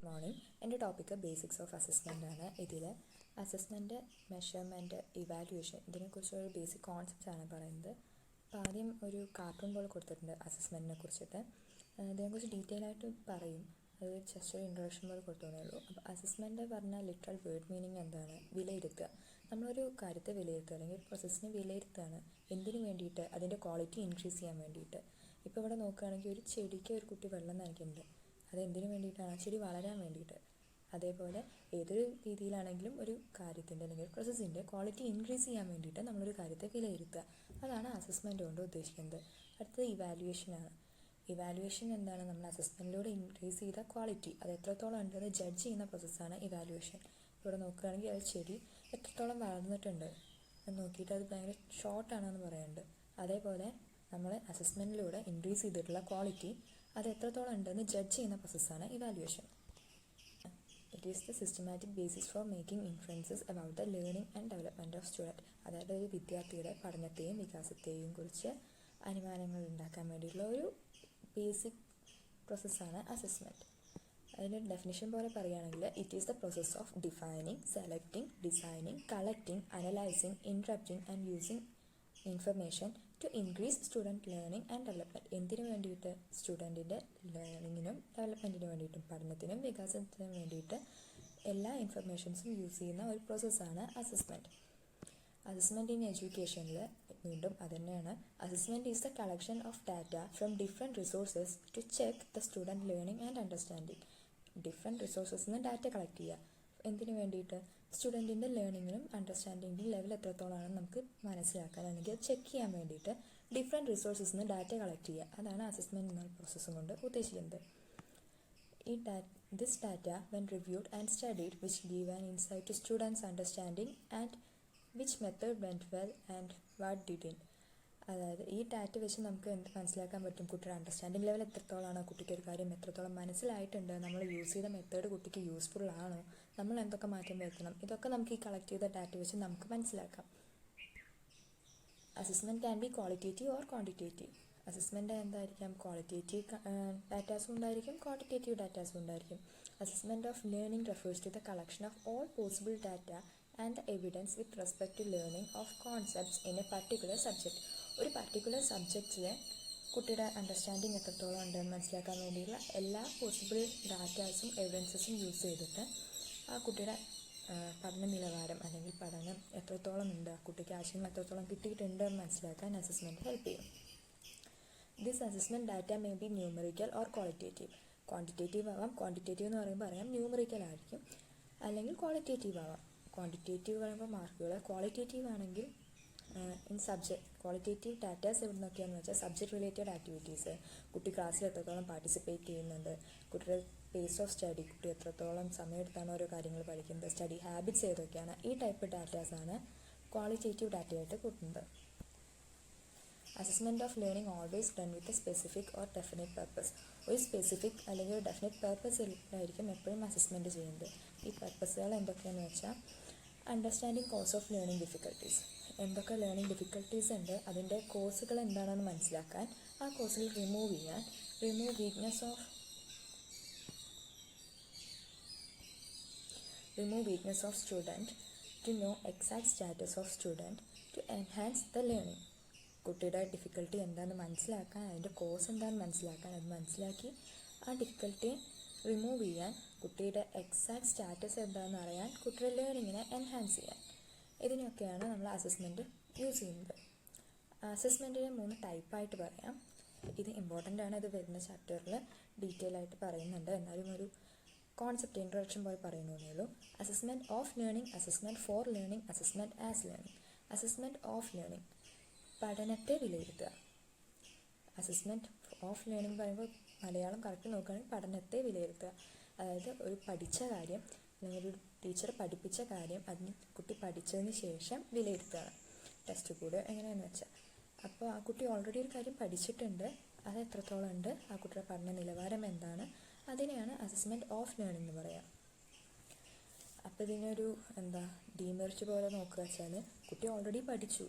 Morning. എൻ്റെ topic basics of assessment ആണ്. ഇതിൽ അസസ്മെൻറ്റ്, മെഷർമെൻറ്റ്, ഇവാലുവേഷൻ ഇതിനെക്കുറിച്ചൊരു ബേസിക് കോൺസെപ്റ്റ്സ് ആണ് പറയുന്നത്. അപ്പോൾ ആദ്യം ഒരു കാർട്ടൂൺ പോലെ കൊടുത്തിട്ടുണ്ട് അസസ്മെൻറ്റിനെ കുറിച്ചിട്ട്. ഇതിനെക്കുറിച്ച് ഡീറ്റെയിൽ ആയിട്ട് പറയും. അത് ജസ്റ്റ് ഒരു ഇൻട്രൊഡക്ഷൻ പോലെ കൊടുത്തേ ഉള്ളൂ. അപ്പോൾ അസസ്മെൻറ്റ് പറഞ്ഞാൽ ലിറ്ററൽ വേർഡ് മീനിങ് എന്താണ്? വിലയിരുത്തുക. നമ്മളൊരു കാര്യത്തെ വിലയിരുത്തുക അല്ലെങ്കിൽ ഒരു പ്രോസസ്സിനെ വിലയിരുത്തുകയാണ്. എന്തിനു വേണ്ടിയിട്ട്? അതിൻ്റെ ക്വാളിറ്റി ഇൻക്രീസ് ചെയ്യാൻ വേണ്ടിയിട്ട്. ഇപ്പോൾ ഇവിടെ നോക്കുകയാണെങ്കിൽ ഒരു ചെടിക്ക് ഒരു കുട്ടി വെള്ളം നനയ്ക്കുന്നുണ്ട്. അതെന്തിനു വേണ്ടിയിട്ടാണ്? ചെടി വളരാൻ വേണ്ടിയിട്ട്. അതേപോലെ ഏതൊരു രീതിയിലാണെങ്കിലും ഒരു കാര്യത്തിൻ്റെ അല്ലെങ്കിൽ ഒരു പ്രോസസ്സിൻ്റെ ക്വാളിറ്റി ഇൻക്രീസ് ചെയ്യാൻ വേണ്ടിയിട്ട് നമ്മളൊരു കാര്യത്തെ വിലയിരുത്തുക. അതാണ് അസസ്മെൻറ്റ് കൊണ്ട് ഉദ്ദേശിക്കുന്നത്. അടുത്തത് ഇവാലുവേഷനാണ്. ഇവാലുവേഷൻ എന്താണ്? നമ്മൾ അസസ്മെൻറ്റിലൂടെ ഇൻക്രീസ് ചെയ്ത ക്വാളിറ്റി അത് എത്രത്തോളം ഉണ്ടെന്ന് ജഡ്ജ് ചെയ്യുന്ന പ്രോസസ്സാണ് ഇവാലുവേഷൻ. ഇവിടെ നോക്കുകയാണെങ്കിൽ അത് ചെടി എത്രത്തോളം വളർന്നിട്ടുണ്ട് എന്ന് നോക്കിയിട്ട് അത് ഭയങ്കര ഷോർട്ടാണെന്ന് പറയുന്നുണ്ട്. അതേപോലെ നമ്മൾ അസസ്മെൻറ്റിലൂടെ ഇൻക്രീസ് ചെയ്തിട്ടുള്ള ക്വാളിറ്റി അത് എത്രത്തോളം ഉണ്ടെന്ന് ജഡ്ജ് ചെയ്യുന്ന പ്രോസസ്സാണ് evaluation. It is the systematic basis for making inferences about the learning and development of student. അതായത് ഒരു വിദ്യാർത്ഥിയുടെ പഠനത്തെയും വികാസത്തെയും കുറിച്ച് അനുമാനങ്ങൾ ഉണ്ടാക്കാൻ വേണ്ടിയിട്ടുള്ള ഒരു ബേസിക് പ്രോസസ്സാണ് അസസ്മെൻറ്റ്. അതിൻ്റെ ഡെഫിനിഷൻ പോലെ പറയുകയാണെങ്കിൽ it is the process of defining, selecting, designing, collecting, analysing, interpreting and using information to increase student learning and development. എന്തിനു വേണ്ടിയിട്ട്? സ്റ്റുഡൻറ്റിൻ്റെ ലേണിങ്ങിനും ഡെവലപ്മെൻറ്റിന് വേണ്ടിയിട്ടും പഠനത്തിനും വികാസത്തിനും വേണ്ടിയിട്ട് എല്ലാ ഇൻഫർമേഷൻസും യൂസ് ചെയ്യുന്ന ഒരു പ്രോസസ്സാണ് അസസ്മെൻറ്റ്. അസസ്മെൻറ്റ് ഇൻ എഡ്യൂക്കേഷനിൽ വീണ്ടും അതുതന്നെയാണ്. Assessment is the collection of data from different resources to check the student learning and understanding. Different റിസോഴ്സസിൽ നിന്ന് ഡാറ്റ കളക്ട് ചെയ്യുക. എന്തിനു വേണ്ടിയിട്ട്? സ്റ്റുഡൻറ്റിൻ്റെ ലേണിങ്ങിനും അണ്ടർസ്റ്റാൻഡിങ്ങിനും ലെവൽ എത്രത്തോളമാണെന്ന് നമുക്ക് മനസ്സിലാക്കാൻ അല്ലെങ്കിൽ ചെക്ക് ചെയ്യാൻ വേണ്ടിയിട്ട് ഡിഫറെൻറ്റ് റിസോഴ്സസിൽ നിന്ന് ഡാറ്റ കളക്ട് ചെയ്യുക. അതാണ് അസസ്മെൻറ്റ് എന്ന പ്രോസസ്സും കൊണ്ട് ഉദ്ദേശിക്കുന്നത്. This data when reviewed and studied which give an insight to students' understanding and which method went well and what didn't. അതായത് ഈ ഡാറ്റ വെച്ച് നമുക്ക് എന്ത് മനസ്സിലാക്കാൻ പറ്റും? കുട്ടിയുടെ അണ്ടർസ്റ്റാൻഡിങ് ലെവൽ എത്രത്തോളമാണ്, കുട്ടിക്ക് ഒരു കാര്യം എത്രത്തോളം മനസ്സിലായിട്ടുണ്ട്, നമ്മൾ യൂസ് ചെയ്ത മെത്തേഡ് കുട്ടിക്ക് യൂസ്ഫുൾ ആണോ, നമ്മൾ എന്തൊക്കെ മാറ്റം വരുത്തണം, ഇതൊക്കെ നമുക്ക് ഈ കളക്ട് ചെയ്ത ഡാറ്റ വെച്ച് നമുക്ക് മനസ്സിലാക്കാം. Assessment can be qualitative or quantitative. Assessment എന്തായിരിക്കാം? ക്വാളിറ്റേറ്റീവ് ഡാറ്റാസും ഉണ്ടായിരിക്കും, ക്വാണ്ടിറ്റേറ്റീവ് ഡാറ്റാസും ഉണ്ടായിരിക്കും. Assessment of learning refers to the collection of all possible data and the evidence with respect to learning of concepts in a particular subject. ഒരു particular സബ്ജക്റ്റിലെ കുട്ടിയുടെ understanding എത്രത്തോളം ഉണ്ടെന്ന് മനസ്സിലാക്കാൻ വേണ്ടിയുള്ള എല്ലാ പോസിബിൾ ഡാറ്റാസും എവിഡൻസസും യൂസ് ചെയ്തിട്ട് ആ കുട്ടിയുടെ പഠന നിലവാരം അല്ലെങ്കിൽ പഠനം എത്രത്തോളം ഉണ്ട്, ആ കുട്ടിക്ക് ആശയം എത്രത്തോളം കിട്ടിയിട്ടുണ്ട് എന്ന് മനസ്സിലാക്കാൻ അസസ്മെൻറ്റ് ഹെൽപ്പ് ചെയ്യും. This assessment data may be numerical or qualitative. Quantitative ആവാം. ക്വാണ്ടിറ്റേറ്റീവ് എന്ന് പറയുമ്പോൾ അറിയാം ന്യൂമറിക്കൽ ആയിരിക്കും, അല്ലെങ്കിൽ ക്വാളിറ്റേറ്റീവ് ആവാം. ക്വാണ്ടിറ്റേറ്റീവ് പറയുമ്പോൾ മാർക്കുകൾ, ക്വാളിറ്റേറ്റീവ് ആണെങ്കിൽ ഇൻ സബ്ജക്റ്റ്. ക്വാളിറ്റേറ്റീവ് ഡാറ്റാസ് എവിടെ നിന്നൊക്കെയാണെന്ന് വെച്ചാൽ സബ്ജക്റ്റ് റിലേറ്റഡ് ആക്ടിവിറ്റീസ്, കുട്ടി ക്ലാസ്സിൽ എത്രത്തോളം പാർട്ടിസിപ്പേറ്റ് ചെയ്യുന്നുണ്ട്, കുട്ടിയുടെ പേസ് ഓഫ് സ്റ്റഡി, കുട്ടി എത്രത്തോളം സമയമെടുത്താണ് ഓരോ കാര്യങ്ങൾ പഠിക്കുന്നത്, സ്റ്റഡി ഹാബിറ്റ്സ് ഏതൊക്കെയാണ്, ഈ ടൈപ്പ് ഡാറ്റാസാണ് ക്വാളിറ്റേറ്റീവ് ഡാറ്റയായിട്ട് കൂട്ടുന്നത്. Assessment of learning always done with a specific or definite purpose. ഒരു സ്പെസിഫിക് അല്ലെങ്കിൽ ഒരു ഡെഫിനിറ്റ് പർപ്പസിലായിരിക്കും എപ്പോഴും അസസ്മെൻറ്റ് ചെയ്യുന്നത്. ഈ പർപ്പസുകൾ എന്തൊക്കെയാണെന്ന് വെച്ചാൽ understanding cause of learning difficulties. എന്തൊക്കെ ലേണിംഗ് ഡിഫിക്കൽട്ടീസ് ഉണ്ട്, അതിൻ്റെ കോസുകൾ എന്താണെന്ന് മനസ്സിലാക്കാൻ, ആ കോസുകൾ റിമൂവ് ചെയ്യാൻ, remove weakness of student, to know exact status of student, to enhance the learning. കുട്ടിയുടെ ഡിഫിക്കൽട്ടി എന്താണെന്ന് മനസ്സിലാക്കാൻ, അതിൻ്റെ കോസ് എന്താണെന്ന് മനസ്സിലാക്കാൻ, അത് മനസ്സിലാക്കി ആ ഡിഫിക്കൽട്ടിയെ റിമൂവ് ചെയ്യാൻ, കുട്ടിയുടെ എക്സാക്ട് സ്റ്റാറ്റസ് എന്താണെന്ന് അറിയാൻ, കുട്ടിയുടെ ലേണിങ്ങിനെ എൻഹാൻസ് ചെയ്യാൻ. ഇതിനൊക്കെയാണ് നമ്മൾ അസസ്മെൻറ്റ് യൂസ് ചെയ്യുന്നത്. അസസ്മെൻറ്റിനെ 3 ടൈപ്പായിട്ട് പറയാം. ഇത് ഇമ്പോർട്ടൻ്റ് ആണ്. ഇത് വരുന്ന ചാപ്റ്ററിൽ ഡീറ്റെയിൽ ആയിട്ട് പറയുന്നുണ്ട്. എന്നാലും ഒരു കോൺസെപ്റ്റ് ഇൻട്രൊഡക്ഷൻ പോലെ പറയുന്നതേ ഉള്ളൂ. Assessment of learning, assessment for learning, assessment as learning. Assessment of learning പഠനത്തെ വിലയിരുത്തുക. അസസ്മെൻറ്റ് ഓഫ് ലേണിംഗ് പറയുമ്പോൾ മലയാളം കറക്റ്റ് നോക്കുകയാണെങ്കിൽ പഠനത്തെ വിലയിരുത്തുക. അതായത് ഒരു പഠിച്ച കാര്യം അല്ലെങ്കിൽ ഒരു ടീച്ചർ പഠിപ്പിച്ച കാര്യം അതിന് കുട്ടി പഠിച്ചതിന് ശേഷം വിലയിരുത്തുകയാണ്. ടെസ്റ്റ് കൂടെ എങ്ങനെയാണെന്ന് വെച്ചാൽ, അപ്പോൾ ആ കുട്ടി ഓൾറെഡി ഒരു കാര്യം പഠിച്ചിട്ടുണ്ട്, അത് എത്രത്തോളം ഉണ്ട്, ആ കുട്ടിയുടെ പഠന നിലവാരം എന്താണ്, അതിനെയാണ് അസസ്മെൻറ്റ് ഓഫ് ലേണിംഗ് എന്ന് പറയുക. അപ്പോൾ ഇതിനൊരു ഡീമെറിറ്റ് പോലെ നോക്കുക വെച്ചാൽ, കുട്ടി ഓൾറെഡി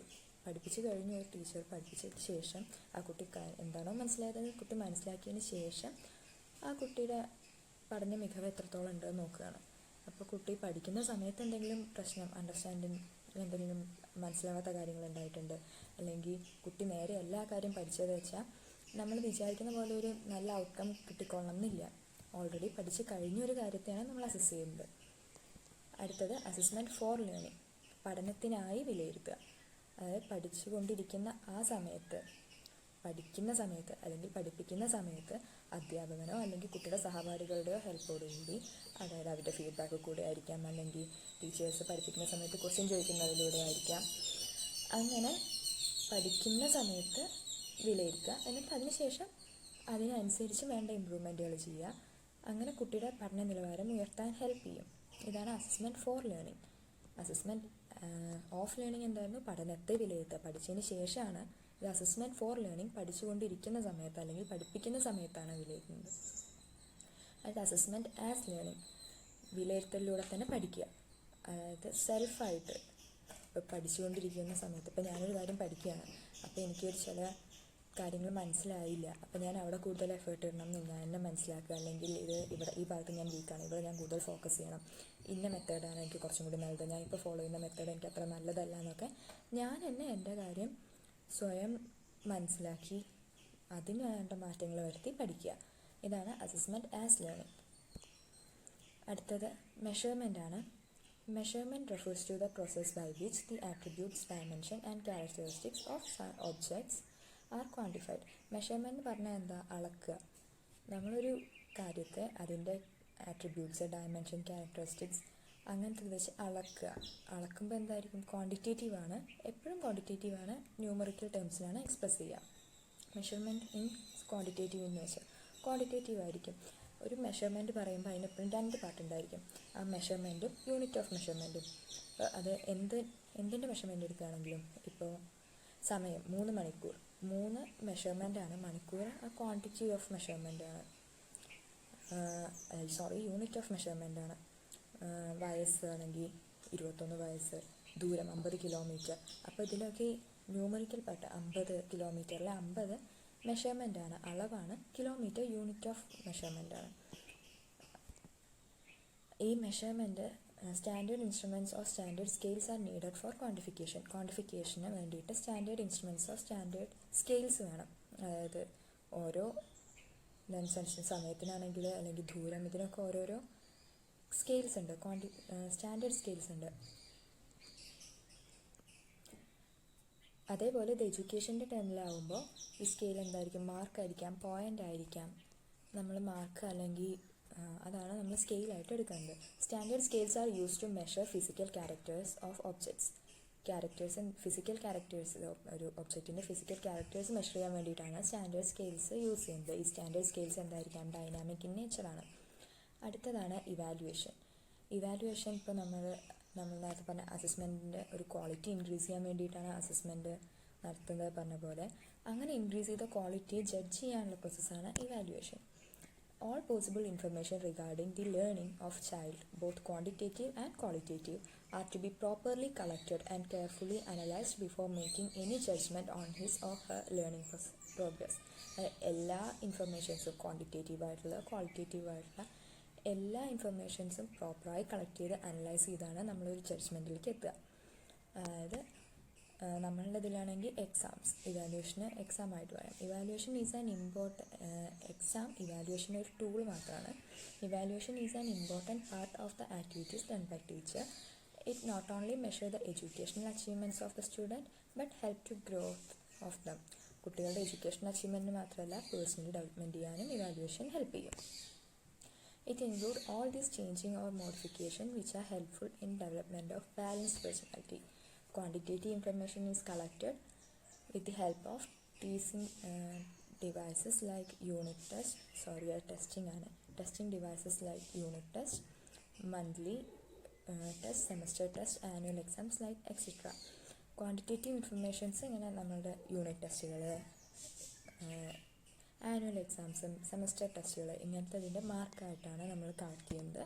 പഠിപ്പിച്ച് കഴിഞ്ഞു, ഒരു ടീച്ചർ പഠിപ്പിച്ചതിന് ശേഷം ആ കുട്ടി എന്താണോ മനസ്സിലായത് കുട്ടി മനസ്സിലാക്കിയതിന് ശേഷം ആ കുട്ടിയുടെ പഠന മികവ് എത്രത്തോളം ഉണ്ടെന്ന് നോക്കുകയാണ്. അപ്പോൾ കുട്ടി പഠിക്കുന്ന സമയത്ത് എന്തെങ്കിലും പ്രശ്നം, അണ്ടർസ്റ്റാൻഡിങ് എന്തെങ്കിലും മനസ്സിലാവാത്ത കാര്യങ്ങൾ ഉണ്ടായിട്ടുണ്ട്, അല്ലെങ്കിൽ കുട്ടി നേരെ എല്ലാ കാര്യം പഠിച്ചത് വെച്ചാൽ നമ്മൾ വിചാരിക്കുന്ന പോലെ ഒരു നല്ല ഔട്ട്കം കിട്ടിക്കൊള്ളണം എന്നില്ല. ഓൾറെഡി പഠിച്ച് കഴിഞ്ഞൊരു കാര്യത്തെയാണ് നമ്മൾ അസസ് ചെയ്യുന്നത്. അടുത്തത് അസസ്മെൻറ്റ് ഫോർ ലേണിംഗ്, പഠനത്തിനായി വിലയിരുത്തുക. അതായത് പഠിച്ചുകൊണ്ടിരിക്കുന്ന പഠിക്കുന്ന സമയത്ത് അല്ലെങ്കിൽ പഠിപ്പിക്കുന്ന സമയത്ത് അധ്യാപകനോ അല്ലെങ്കിൽ കുട്ടിയുടെ സഹപാഠികളുടെയോ ഹെൽപ്പോടുകൂടി, അതായത് അവരുടെ ഫീഡ്ബാക്ക് കൂടെ ആയിരിക്കാം, അല്ലെങ്കിൽ ടീച്ചേഴ്സ് പഠിപ്പിക്കുന്ന സമയത്ത് ക്വസ്റ്റ്യൻ ചോദിക്കുന്നതിലൂടെ ആയിരിക്കാം. അങ്ങനെ പഠിക്കുന്ന സമയത്ത് വിലയിരുത്തുക, എന്നിട്ട് അതിനുശേഷം അതിനനുസരിച്ച് വേണ്ട ഇമ്പ്രൂവ്മെൻറ്റുകൾ ചെയ്യുക. അങ്ങനെ കുട്ടിയുടെ പഠന നിലവാരം ഉയർത്താൻ ഹെൽപ്പ് ചെയ്യും. ഇതാണ് assessment for learning. Assessment of learning എന്തായിരുന്നു? പഠനത്തെ വിലയിരുത്തുക, പഠിച്ചതിന് ശേഷമാണ്. ഇത് അസസ്മെൻറ്റ് ഫോർ ലേണിംഗ് പഠിച്ചുകൊണ്ടിരിക്കുന്ന സമയത്ത് അല്ലെങ്കിൽ പഠിപ്പിക്കുന്ന സമയത്താണ് വിലയിരുത്തുന്നത്. അത് അസസ്മെൻറ്റ് ആസ് ലേണിംഗ്, വിലയിരുത്തലിലൂടെ തന്നെ പഠിക്കുക. അതായത് സെൽഫായിട്ട് ഇപ്പോൾ പഠിച്ചുകൊണ്ടിരിക്കുന്ന സമയത്ത്, ഇപ്പോൾ ഞാനൊരു കാര്യം പഠിക്കുകയാണ്, അപ്പോൾ എനിക്കൊരു ചില കാര്യങ്ങൾ മനസ്സിലായില്ല, അപ്പോൾ ഞാൻ അവിടെ കൂടുതൽ എഫേർട്ട് ഇടണം എന്ന് ഞാൻ എന്നെ മനസ്സിലാക്കുക. അല്ലെങ്കിൽ ഇവിടെ ഈ ഭാഗത്ത് ഞാൻ വീക്കാണ്, ഇവിടെ ഞാൻ കൂടുതൽ ഫോക്കസ് ചെയ്യണം, ഇന്ന മെത്തേഡാണ് എനിക്ക് കുറച്ചും കൂടി നല്ലത്, ഞാൻ ഇപ്പോൾ ഫോളോ ചെയ്യുന്ന മെത്തേഡ് എനിക്ക് അത്ര നല്ലതല്ല എന്നൊക്കെ ഞാൻ എന്നെ എൻ്റെ കാര്യം സ്വയം മനസ്സിലാക്കി അതിന് വേണ്ട മാറ്റങ്ങൾ വരുത്തി പഠിക്കുക. ഇതാണ് അസസ്മെൻറ്റ് ആസ് ലേണിംഗ്. അടുത്തത് മെഷർമെൻ്റ് ആണ്. Measurement refers to the process by which the attributes, dimension and characteristics of objects are quantified. Measurement എന്ന് പറഞ്ഞാൽ എന്താ? അളക്കുക. നമ്മളൊരു കാര്യത്തെ അതിൻ്റെ ആട്രിബ്യൂട്ട്സ്, ഡയമെൻഷൻ, ക്യാരക്ടറിസ്റ്റിക്സ് അങ്ങനത്തെ വെച്ച് അളക്കുക. അളക്കുമ്പോൾ എന്തായിരിക്കും? ക്വാണ്ടിറ്റേറ്റീവാണ്, എപ്പോഴും ക്വാണ്ടിറ്റേറ്റീവാണ്, ന്യൂമറിക്കൽ ടേംസിലാണ് എക്സ്പ്രസ് ചെയ്യുക. മെഷർമെൻറ്റ് ഇൻ ക്വാണ്ടിറ്റേറ്റീവ് എന്ന് വെച്ചാൽ ക്വാണ്ടിറ്റേറ്റീവ് ആയിരിക്കും. ഒരു മെഷർമെൻറ്റ് പറയുമ്പോൾ അതിനെപ്പോഴും രണ്ട് പാർട്ടുണ്ടായിരിക്കും. ആ മെഷർമെൻറ്റും യൂണിറ്റ് ഓഫ് മെഷർമെൻറ്റും. അത് എന്തിൻ്റെ മെഷർമെൻറ്റ് എടുക്കുകയാണെങ്കിലും, ഇപ്പോൾ സമയം 3 മണിക്കൂർ, 3 മെഷർമെൻറ്റാണ്, മണിക്കൂർ ആ ക്വാണ്ടിറ്റി ഓഫ് മെഷർമെൻറ്റാണ്, യൂണിറ്റ് ഓഫ് മെഷർമെൻറ്റാണ്. വയസ്സ് ആണെങ്കിൽ 21 വയസ്സ്, ദൂരം 50 കിലോമീറ്റർ. അപ്പോൾ ഇതിലൊക്കെ ന്യൂമറിക്കൽ പാർട്ട് 50 കിലോമീറ്ററിലെ 50 മെഷർമെൻറ്റാണ്, അളവാണ്. കിലോമീറ്റർ യൂണിറ്റ് ഓഫ് മെഷർമെൻറ്റാണ്. ഈ measurement standard instruments of standard scales are needed for quantification. ക്വാണ്ടിഫിക്കേഷന് വേണ്ടിയിട്ട് standard instruments of standard scales വേണം. അതായത് ഓരോ ഇതനുസരിച്ച് സമയത്തിനാണെങ്കിൽ അല്ലെങ്കിൽ ദൂരം, ഇതിനൊക്കെ ഓരോരോ സ്കെയിൽസ് ഉണ്ട്, സ്റ്റാൻഡേർഡ് സ്കെയിൽസ് ഉണ്ട്. അതേപോലെ ഇത് എഡ്യൂക്കേഷൻ്റെ ടൈമിലാവുമ്പോൾ ഈ സ്കെയിൽ എന്തായിരിക്കും? മാർക്കായിരിക്കാം, പോയിൻ്റ് ആയിരിക്കാം. നമ്മൾ മാർക്ക് അല്ലെങ്കിൽ അതാണ് നമ്മൾ സ്കെയിലായിട്ട് എടുക്കുന്നത്. Standard scales are use to measure physical characters of objects. Physical characters, ഒരു ഒബ്ജക്റ്റിൻ്റെ ഫിസിക്കൽ ക്യാരക്ടേഴ്സ് മെഷർ ചെയ്യാൻ വേണ്ടിയിട്ടാണ് സ്റ്റാൻഡേർഡ് സ്കെയിൽസ് യൂസ് ചെയ്യുന്നത്. ഈ സ്റ്റാൻഡേർഡ് സ്കെയിൽസ് എന്തായിരിക്കാം? ഡൈനാമിക് ഇൻ നേച്ചറാണ്. അടുത്തതാണ് ഇവാലുവേഷൻ. ഇവാലുവേഷൻ ഇപ്പോൾ നമ്മൾ നേരത്തെ പറഞ്ഞ അസസ്മെൻറ്റിൻ്റെ ഒരു ക്വാളിറ്റി ഇൻക്രീസ് ചെയ്യാൻ വേണ്ടിയിട്ടാണ് അസസ്മെൻറ്റ് നടത്തുന്നത് പറഞ്ഞ പോലെ. അങ്ങനെ ഇൻക്രീസ് ചെയ്ത ക്വാളിറ്റിയെ ജഡ്ജ് ചെയ്യാനുള്ള പ്രോസസ്സാണ് evaluation. All possible information regarding the learning of child, both quantitative and qualitative, are to be properly collected and carefully analyzed before making any judgment on his or her learning progress. എല്ലാ ഇൻഫർമേഷൻസും, ക്വാണ്ടിറ്റേറ്റീവായിട്ടുള്ള ക്വാളിറ്റേറ്റീവായിട്ടുള്ള എല്ലാ ഇൻഫർമേഷൻസും പ്രോപ്പറായി collect ചെയ്ത് analyse ചെയ്താണ് നമ്മളൊരു ജഡ്ജ്മെൻറ്റിലേക്ക് എത്തുക. അതായത് നമ്മളുടെ ഇതിലാണെങ്കിൽ ഇവാലുവേഷന് എക്സാമായിട്ട് പറയാം. ഇവാലുവേഷൻ ഈസ് ആൻ ഇവാലുവേഷൻ ഒരു ടൂൾ മാത്രമാണ്. Evaluation is an important part of the activities done by teacher. It not only measure the educational achievements of the student but help to growth of them. കുട്ടികളുടെ educational achievement മാത്രമല്ല, personally development ചെയ്യാനും evaluation help ചെയ്യും. It includes all these changing or modification which are helpful in development of balanced personality. Quantitative information is collected with the help of teaching devices like unit test, testing devices like unit test, monthly test, semester test, annual exams like etc. Quantitative informations ഇങ്ങനെ നമ്മളുടെ unit ടെസ്റ്റുകൾ, annual എക്സാംസും semester ടെസ്റ്റുകൾ ഇങ്ങനത്തെ ഇതിൻ്റെ മാർക്കായിട്ടാണ് നമ്മൾ collect ചെയ്യുന്നത്.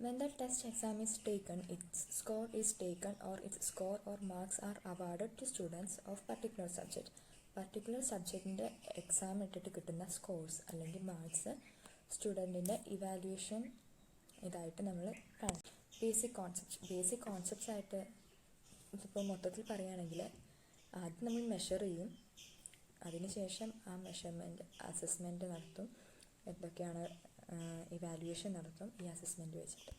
When the test exam is taken, its score is taken or its score or marks are awarded to students of particular subject. Particular സബ്ജക്റ്റിൻ്റെ exam ഇട്ടിട്ട് കിട്ടുന്ന സ്കോർസ് അല്ലെങ്കിൽ മാർക്സ് സ്റ്റുഡൻറ്റിൻ്റെ ഇവാലുവേഷൻ ഇതായിട്ട് നമ്മൾ കാണും. ബേസിക് കോൺസെപ്റ്റ്സ് ആയിട്ട് ഇപ്പോൾ മൊത്തത്തിൽ പറയുകയാണെങ്കിൽ ആദ്യം നമ്മൾ മെഷർ ചെയ്യും, അതിനുശേഷം ആ മെഷർമെൻറ്റ് അസസ്മെൻറ്റ് നടത്തും, എന്തൊക്കെയാണ് ഇവാലുവേഷൻ നടത്തും ഈ അസസ്മെൻറ്റ് വെച്ചിട്ട്.